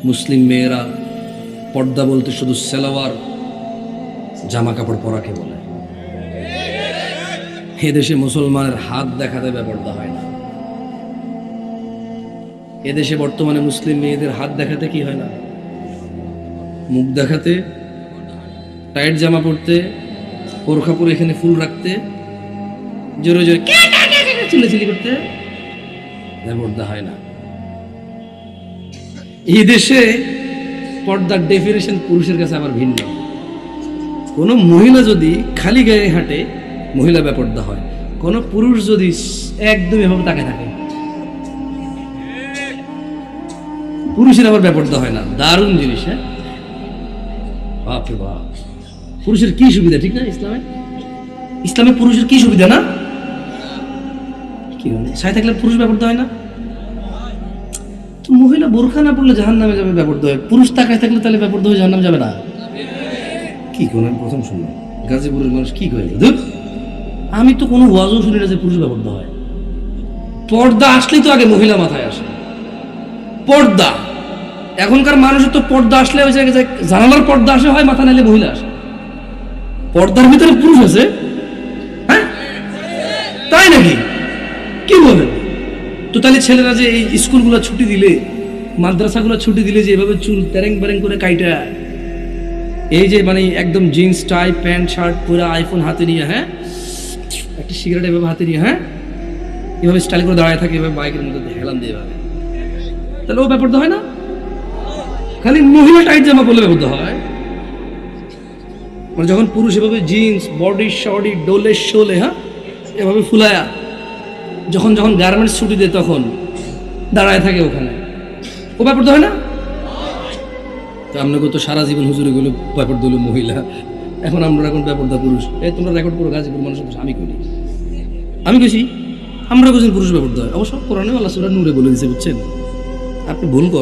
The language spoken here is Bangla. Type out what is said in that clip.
মুসলিম মেয়েরা পর্দা বলতে শুধু সালোয়ার জামা কাপড় পরাকে বলে। এদেশে মুসলমানের হাত দেখাতে বেপর্দা হয় না। এদেশে বর্তমানে মুসলিম মেয়েদের হাত দেখাতে কি হয় না, মুখ দেখাতে, টাইট জামা পরতে, বোরখা পরে এখানে ফুল রাখতে, জোরে জোরে চিল্লাচিল্লি করতে বেপর্দা হয় না। এই দেশে পর্দার ডেফিনেশন পুরুষের কাছে আবার ভিন্ন। কোনো মহিলা যদি খালি গায়ে হাঁটে, মহিলা বেপর্দা হয়। কোন পুরুষ যদি একদম এভাবে তাকে থাকে, পুরুষের আবার বেপর্দা হয় না। দারুণ জিনিস। হ্যাঁ, বাপরে বাপ, পুরুষের কি সুবিধা, ঠিক না? ইসলামে পুরুষের কি সুবিধা না? কি সাথে থাকলে পুরুষ বেপর্দা হয় না? মহিলা বোরখা না পড়লে জাহান্নামে যাবে, বেপর্দা হয়। পুরুষ তাকায় থাকলে তাহলে বেপর্দা হয়ে জাহান্নামে যাবে না? কি কোন প্রথম শুনলাম গাজীপুরের মানুষ কি করে। আমি তো কোনো ওয়াজও শুনি না যে পুরুষ বেপর্দা হয়। পর্দা আসলেই তো আগে মহিলা মাথায় আসে। পর্দা, এখনকার মানুষের তো পর্দা আসলে ওই জায়গায় জানালার পর্দা আসে হয়, মাথা নাইলে মহিলা আসে। পর্দার ভিতরে পুরুষ আছে? হ্যাঁ, তাই নাকি? কি বলেন? তো তাহলে ছেলেরা যে এই স্কুলগুলো ছুটি দিলে, মাদ্রাসাগুলো ছুটি দিলে, যে এভাবে চুল তেরেং বেরেং করে কাইটা, এই যে মানে একদম জিন্স টাই প্যান্ট শার্ট পরে, আইফোন হাতে নিয়ে, হ্যাঁ, একটা সিগারেট এভাবে হাতে নিয়ে, হ্যাঁ, এভাবে স্টাইল করে দাঁড়ায় থাকে, এভাবে বাইকের মধ্যে হেলান দিয়ে এভাবে, তাহলে ও বেপর্দা হয় না? খালি মহিলা টাইট জামা পরলে বেপর্দা হয়। মানে যখন পুরুষ এভাবে জিন্স, বডি শডি ডোলে শোলে, হ্যাঁ, এভাবে ফুলায়া যখন যখন গার্মেন্টস ছুটি দেয় তখন দাঁড়ায় থাকে ওখানে, ও বেপর্দা হয় না? তো আপনাকে তো সারা জীবন হুজুরে গুলো বেপর্দা হলো মহিলা, এখন আমরা এখন বেপর্দা পুরুষ। এই তোমরা রেকর্ড করো, গাজীপুর মানুষের আমি করি, আমি কেছি আমরা কোথায় পুরুষ বেপর্দা হয়। অবশ্য কোরআনে আল্লাহ সূরা নূরে বলে দিয়েছে, বুঝছেন? আপনি ভুল করেন।